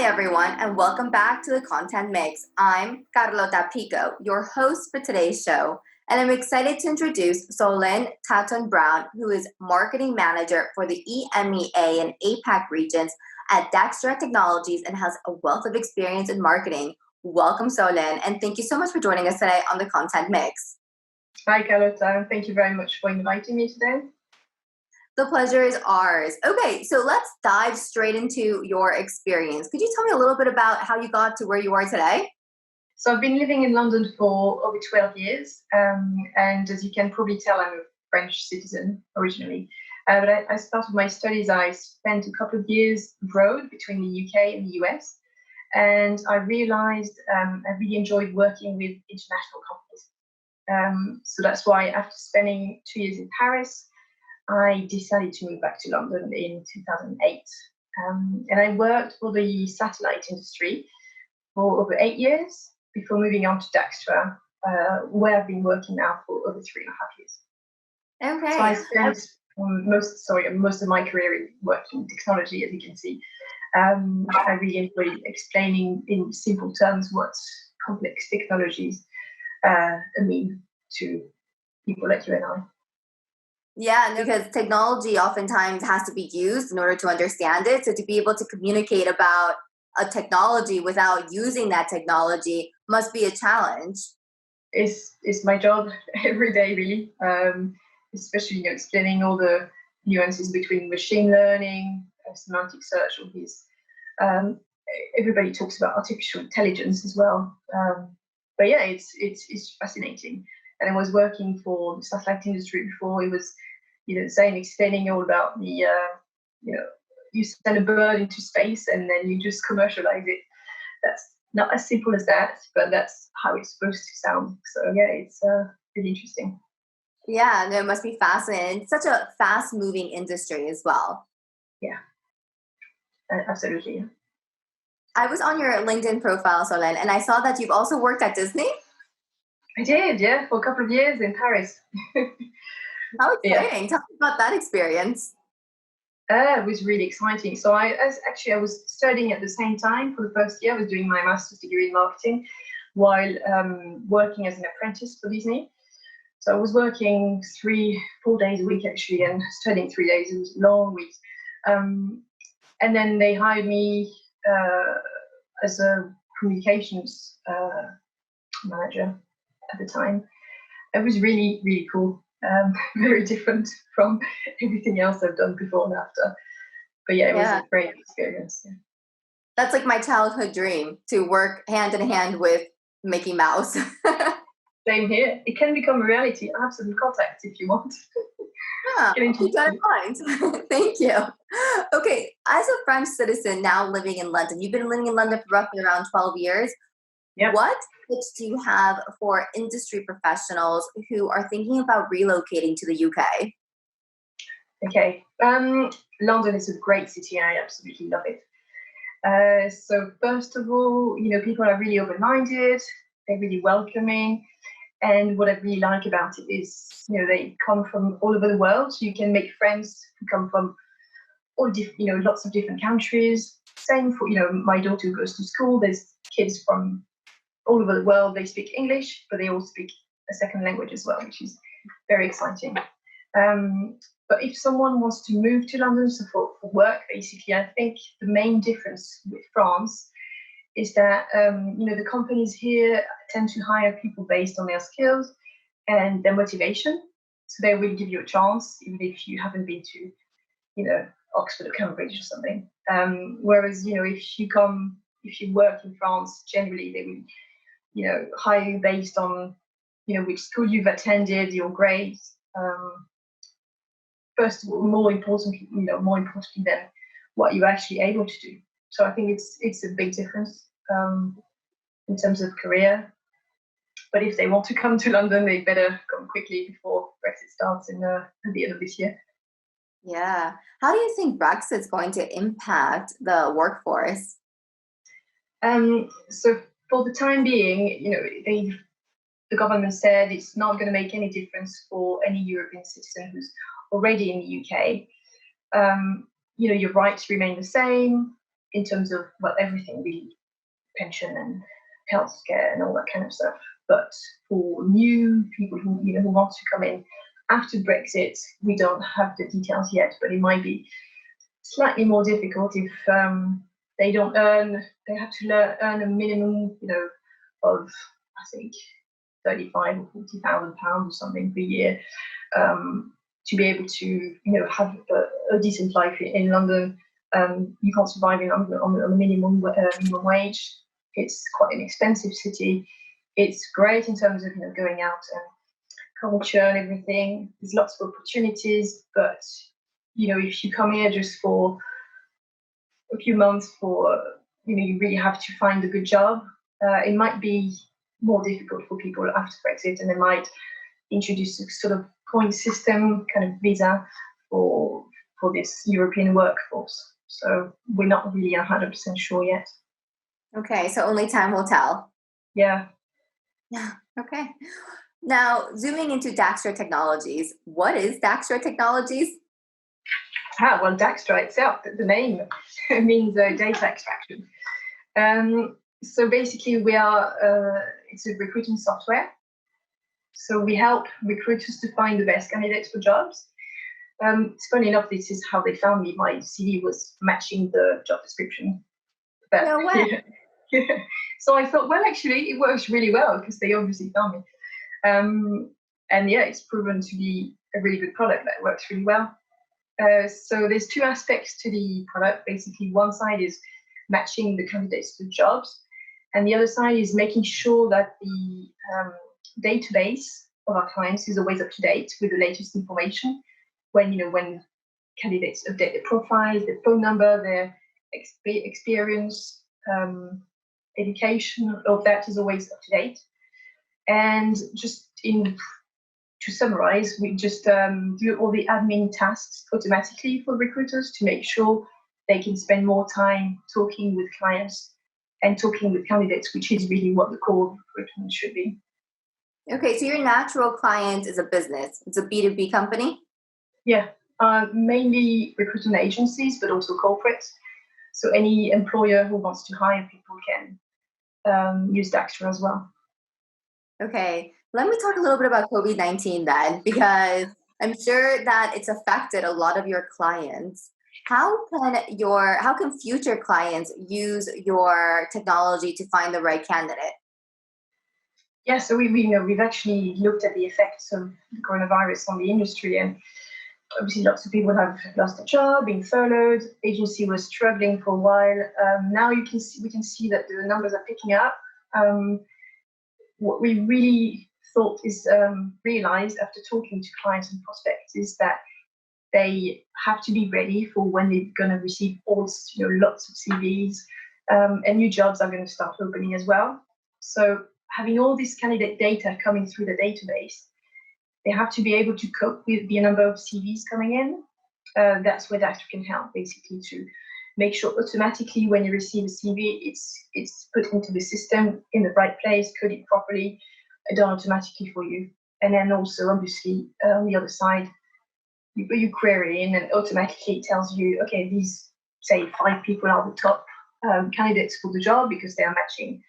everyone, and welcome back to the Content Mix. I'm Carlota Pico, your host for today's show, and I'm excited to introduce Solène Tatton-Brown, who is Marketing Manager for the EMEA and APAC regions at DaXtra Technologies and has a wealth of experience in marketing. Welcome, Solène, and thank you so much for joining us today on the Content Mix. Hi, Carlota, and thank you very much for inviting me today. The pleasure is ours. Okay, so let's dive straight into your experience. Could you tell me a little bit about how you got to where you are today? So I've been living in London for over 12 years, and as you can probably tell, I'm a French citizen originally. But I started my studies, I spent a couple of years abroad between the UK and the US, and I realized I really enjoyed working with international companies. So that's why after spending 2 years in Paris, I decided to move back to London in 2008. And I worked for the satellite industry for over 8 years before moving on to DaXtra, where I've been working now for over 3.5 years. Okay. So I spent most of my career in working in technology, as you can see. I really enjoy explaining in simple terms what complex technologies mean to people like you and I. Yeah, because technology oftentimes has to be used in order to understand it. So to be able to communicate about a technology without using that technology must be a challenge. It's my job every day, really. Especially explaining all the nuances between machine learning, semantic search, all these. Everybody talks about artificial intelligence as well. But yeah, it's fascinating. And I was working for the satellite industry before. It was, explaining all about the, you send a bird into space and then you just commercialize it. That's not as simple as that, but that's how it's supposed to sound. So yeah, it's really interesting. Yeah, no, it must be fascinating. It's such a fast-moving industry as well. Yeah, absolutely. I was on your LinkedIn profile, Solène, and I saw that you've also worked at Disney. I did, yeah, for a couple of years in Paris. How exciting. Yeah. Tell me about that experience. It was really exciting. So I was studying at the same time for the first year. I was doing my master's degree in marketing while working as an apprentice for Disney. So I was working 4 days a week actually and studying 3 days. It was long weeks. And then they hired me as a communications manager at the time. It was really, really cool. Very different from everything else I've done before and after. But yeah, it was a great experience. Yeah. That's like my childhood dream, to work hand in hand with Mickey Mouse. Same here. It can become a reality. I have some contacts if you want. Yeah, keep that in mind. Thank you. Okay, as a French citizen now living in London, you've been living in London for roughly around 12 years. Yep. What tips do you have for industry professionals who are thinking about relocating to the UK? Okay. London is a great city. I absolutely love it. So first of all, people are really open-minded. They're really welcoming. And what I really like about it is, they come from all over the world. So you can make friends who come from lots of different countries. Same for, my daughter who goes to school. There's kids from all over the world. They speak English, but they all speak a second language as well, which is very exciting. But if someone wants to move to London for work, basically, I think the main difference with France is that, the companies here tend to hire people based on their skills and their motivation. So they will give you a chance, even if you haven't been to, Oxford or Cambridge or something. Whereas, if you work in France, generally they will, hire you based on, which school you've attended, your grades. First of all, more importantly than what you're actually able to do. So I think it's a big difference in terms of career. But if they want to come to London, they better come quickly before Brexit starts at the end of this year. Yeah. How do you think Brexit's going to impact the workforce? So for the time being, the government said it's not going to make any difference for any European citizen who's already in the UK. Your rights remain the same. in terms of, well, everything really, pension and healthcare and all that kind of stuff. But for new people who want to come in after Brexit, we don't have the details yet, but it might be slightly more difficult if they don't earn. They have to earn a minimum, of I think 35 or 40,000 pounds or something per year to be able to have a decent life in London. You can't survive on a minimum wage. It's quite an expensive city. It's great in terms of going out and culture and everything. There's lots of opportunities, but if you come here just for a few months you really have to find a good job. It might be more difficult for people after Brexit, and they might introduce a sort of point system kind of visa for this European workforce. So we're not really 100% sure yet. Okay, so only time will tell. Yeah. Okay. Now, zooming into DaXtra Technologies, what is DaXtra Technologies? Well, DaXtra itself, the name means data extraction. So basically, we are it's a recruiting software. So we help recruiters to find the best candidates for jobs. It's funny enough, this is how they found me. My CV was matching the job description. But, no way. Yeah. So I thought, well, actually, it works really well because they obviously found me. And yeah, it's proven to be a really good product that works really well. So there's two aspects to the product. Basically, one side is matching the candidates to jobs, and the other side is making sure that the database of our clients is always up to date with the latest information. When candidates update their profiles, their phone number, their experience, education, all of that is always up to date. And just to summarize, we just do all the admin tasks automatically for recruiters to make sure they can spend more time talking with clients and talking with candidates, which is really what the core of recruitment should be. Okay, so your natural client is a business. It's a B2B company? Yeah, mainly recruitment agencies, but also corporates. So any employer who wants to hire people can use DaXtra as well. Okay, let me talk a little bit about COVID-19 then, because I'm sure that it's affected a lot of your clients. How can future clients use your technology to find the right candidate? Yeah, so we've actually looked at the effects of the coronavirus on the industry, and obviously lots of people have lost their job, been furloughed. Agency was struggling for a while. Now we can see that the numbers are picking up. What we really thought is realized after talking to clients and prospects is that they have to be ready for when they're going to receive lots of CVs, and new jobs are going to start opening as well. So having all this candidate data coming through the database, they have to be able to cope with the number of CVs coming in. That's where DaXtra can help, basically, to make sure automatically when you receive a CV, it's put into the system in the right place, coded properly, done automatically for you. And then also, obviously, on the other side, you query in and automatically it tells you, okay, these, say, 5 people are the top candidates for the job because they are matching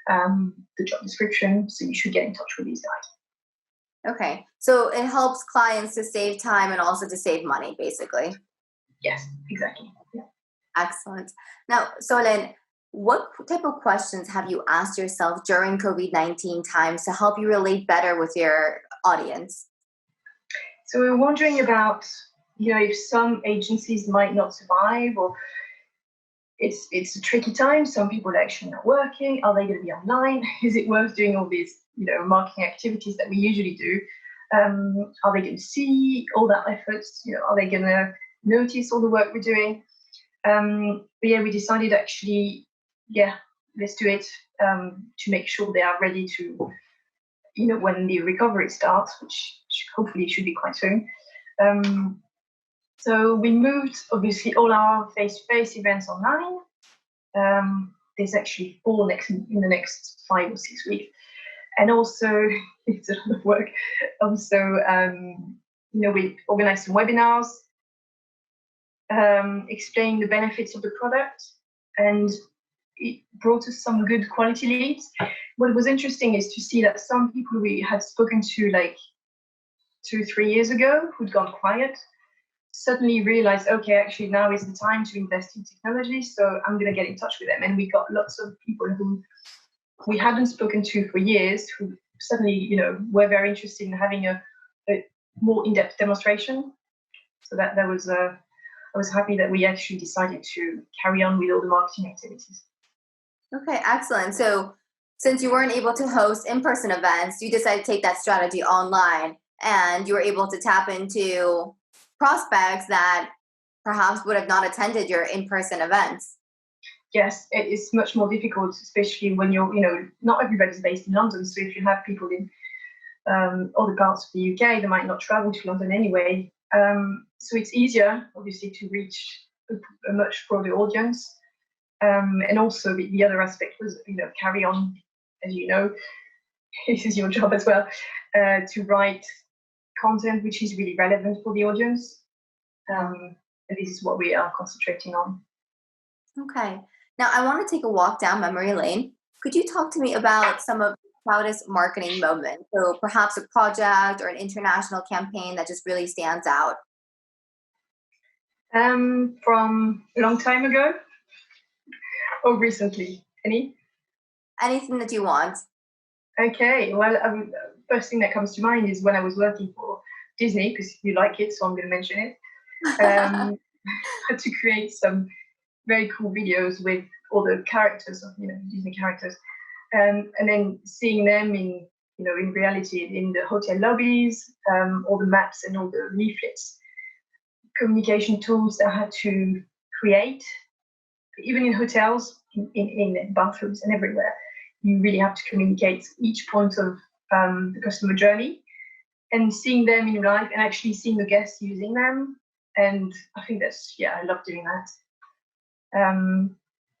the job description. So you should get in touch with these guys. Okay, so it helps clients to save time and also to save money, basically. Yes, exactly. Yeah. Excellent. Now, Solène, what type of questions have you asked yourself during COVID-19 times to help you relate better with your audience? So we're wondering about, if some agencies might not survive, or it's a tricky time. Some people are actually not working. Are they going to be online? Is it worth doing all these, marketing activities that we usually do? Are they going to see all that efforts? Are they going to notice all the work we're doing? But yeah, we decided actually, let's do it to make sure they are ready to, when the recovery starts, which hopefully should be quite soon. So we moved, obviously, all our face-to-face events online. There's actually 4 in the next 5 or 6 weeks. And also, it's a lot of work. Also, we organized some webinars, explain the benefits of the product, and it brought us some good quality leads. What was interesting is to see that some people we had spoken to like 2-3 years ago who'd gone quiet suddenly realized, okay, actually now is the time to invest in technology, so I'm going to get in touch with them. And we got lots of people who we hadn't spoken to for years who suddenly, were very interested in having a more in-depth demonstration. So that was I was happy that we actually decided to carry on with all the marketing activities. Okay, excellent. So since you weren't able to host in-person events, you decided to take that strategy online, and you were able to tap into prospects that perhaps would have not attended your in-person events. Yes, it is much more difficult, especially when you're, not everybody's based in London. So if you have people in other parts of the UK, they might not travel to London anyway. So it's easier, obviously, to reach a much broader audience. And also the other aspect was, carry on, as you know, this is your job as well, to write content which is really relevant for the audience. And this is what we are concentrating on. Okay. Now, I want to take a walk down memory lane. Could you talk to me about some of the proudest marketing moments? So perhaps a project or an international campaign that just really stands out. From a long time ago or recently? Anything that you want. Okay. Well, first thing that comes to mind is when I was working for Disney, because you like it, so I'm going to mention it. I had to create some very cool videos with all the characters of Disney characters, and then seeing them in reality in the hotel lobbies, all the maps and all the leaflets, communication tools that I had to create, even in hotels, in bathrooms and everywhere. You really have to communicate each point of the customer journey, and seeing them in live and actually seeing the guests using them. And I think I love doing that.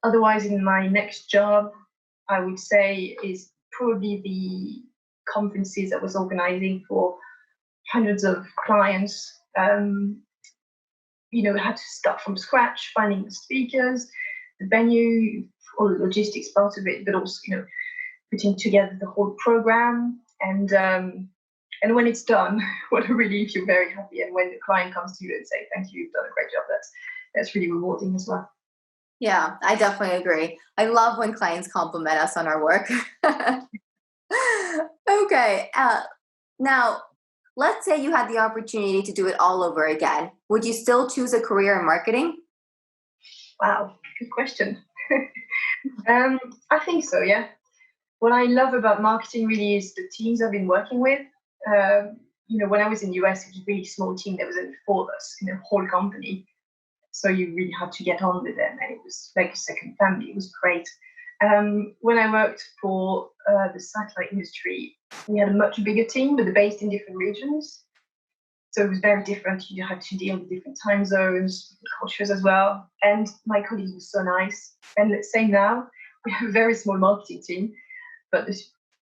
Otherwise, in my next job, I would say is probably the conferences I was organizing for hundreds of clients. We had to start from scratch, finding the speakers, the venue, all the logistics part of it, but also, putting together the whole program. And when it's done, what a relief, you're very happy. And when the client comes to you and say, thank you, you've done a great job, that's really rewarding as well. Yeah, I definitely agree. I love when clients compliment us on our work. Okay. Now, let's say you had the opportunity to do it all over again. Would you still choose a career in marketing? Wow, good question. I think so, yeah. What I love about marketing really is the teams I've been working with. When I was in the US, it was a really small team. There was only 4 of us in the whole company. So you really had to get on with them, and it was like a second family. It was great. When I worked for the satellite industry, we had a much bigger team, but they're based in different regions. So it was very different. You had to deal with different time zones, cultures as well. And my colleagues were so nice. And let's say now, we have a very small marketing team, but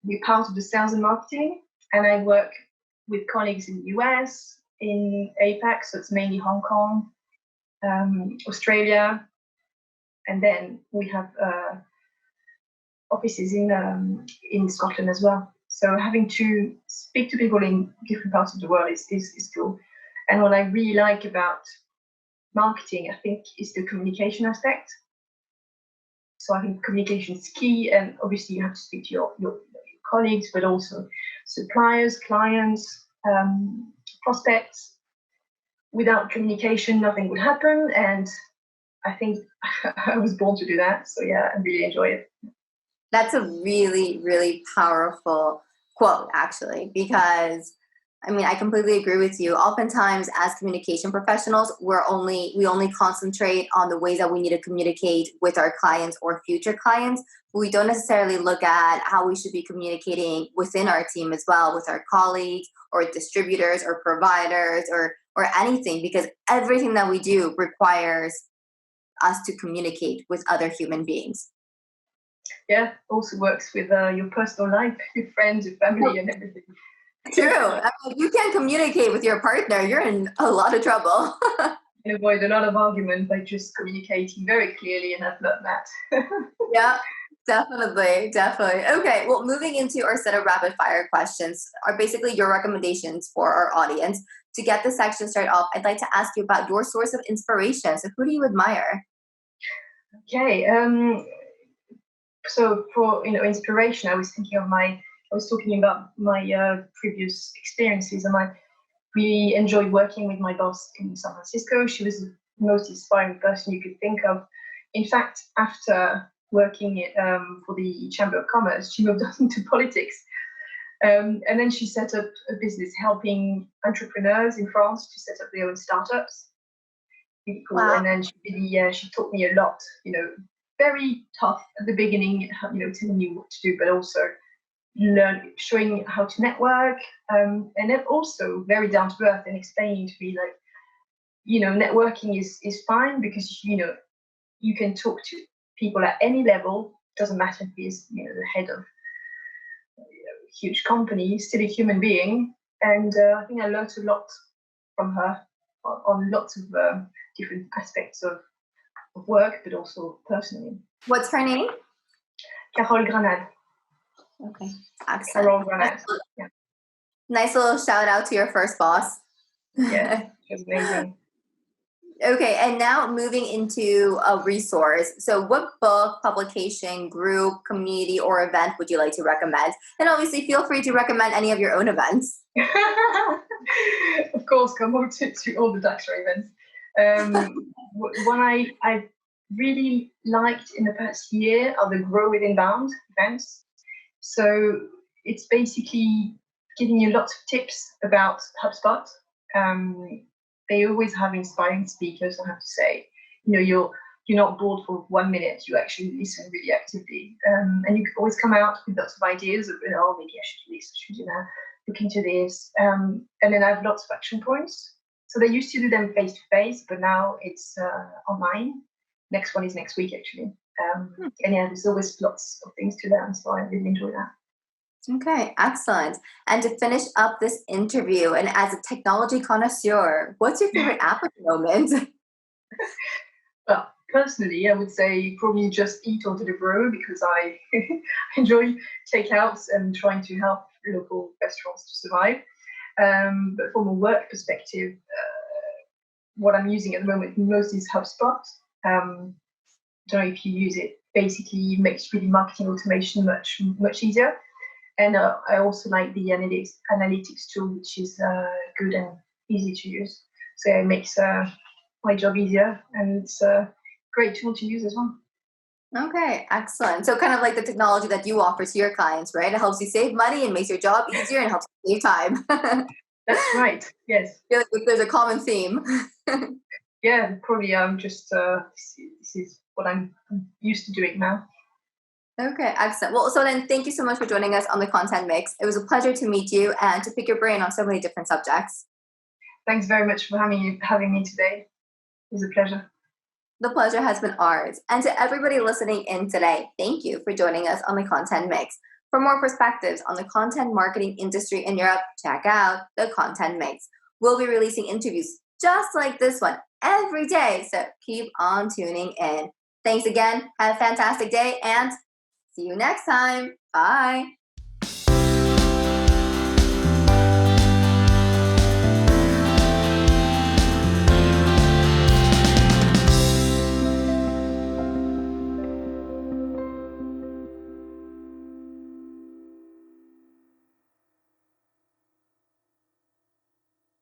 we're part of the sales and marketing. And I work with colleagues in the US, in APAC, so it's mainly Hong Kong, Australia, and then we have offices in Scotland as well. So having to speak to people in different parts of the world is cool. And what I really like about marketing, I think, is the communication aspect. So I think communication is key, and obviously you have to speak to your colleagues, but also suppliers, clients, prospects. Without communication, nothing would happen, and I think I was born to do that. So yeah, I really enjoy it. That's a really, really powerful quote, actually, because I completely agree with you. Oftentimes, as communication professionals, we only concentrate on the ways that we need to communicate with our clients or future clients. But we don't necessarily look at how we should be communicating within our team as well, with our colleagues or distributors or providers or anything, because everything that we do requires us to communicate with other human beings. Yeah, also works with your personal life, your friends, your family, and everything. True. If you can't communicate with your partner, you're in a lot of trouble. can avoid a lot of argument by just communicating very clearly, and I've learned that. Yeah, definitely. Okay, well, moving into our set of rapid fire questions are basically your recommendations for our audience. To get this section started off, I'd like to ask you about your source of inspiration. So who do you admire? Okay, so for inspiration, I was talking about my previous experiences, and I really enjoyed working with my boss in San Francisco. She was the most inspiring person you could think of. In fact, after working for the Chamber of Commerce, she moved on into politics. And then she set up a business helping entrepreneurs in France to set up their own startups. Really cool. Wow. And then she taught me a lot, very tough at the beginning, telling me what to do, but also showing how to network, and then also very down to earth and explaining to me networking is fine because you can talk to people at any level. Doesn't matter if he's the head of a huge company, he's still a human being. And I think I learned a lot from her on lots of different aspects of work, but also personally. What's her name? Carole Granade. Okay, excellent. Carole Granade. Yeah. Nice little shout out to your first boss. Yeah, it was amazing. Okay, and now moving into a resource. So what book, publication, group, community, or event would you like to recommend? And obviously feel free to recommend any of your own events. Of course, come on to all the DaXtra events. One I really liked in the past year are the Grow with Inbound events. So it's basically giving you lots of tips about HubSpot. They always have inspiring speakers, I have to say. You're not bored for 1 minute, you actually listen really actively. And you can always come out with lots of ideas of, maybe I should do this, I should do that, look into this. And then I have lots of action points. So they used to do them face-to-face, but now it's online. Next one is next week, actually. And yeah, there's always lots of things to learn, so I really enjoy that. Okay, excellent. And to finish up this interview, and as a technology connoisseur, what's your favorite app at the moment? Well, personally, I would say probably Just Eat or Deliveroo, because I enjoy takeouts and trying to help local restaurants to survive. But from a work perspective, what I'm using at the moment most is HubSpot. Don't know if you use it. Basically, it makes really marketing automation much easier. And I also like the analytics tool, which is good and easy to use. So it makes my job easier, and it's a great tool to use as well. Okay, excellent. So kind of like the technology that you offer to your clients, right? It helps you save money and makes your job easier and helps you save time. That's right, yes. I feel like there's a common theme. Yeah, probably just this is what I'm used to doing now. Okay, excellent. Well, so then thank you so much for joining us on the Content Mix. It was a pleasure to meet you and to pick your brain on so many different subjects. Thanks very much for having me today. It was a pleasure. The pleasure has been ours. And to everybody listening in today, thank you for joining us on the Content Mix. For more perspectives on the content marketing industry in Europe, check out the Content Mix. We'll be releasing interviews just like this one every day, so keep on tuning in. Thanks again. Have a fantastic day and see you next time. Bye.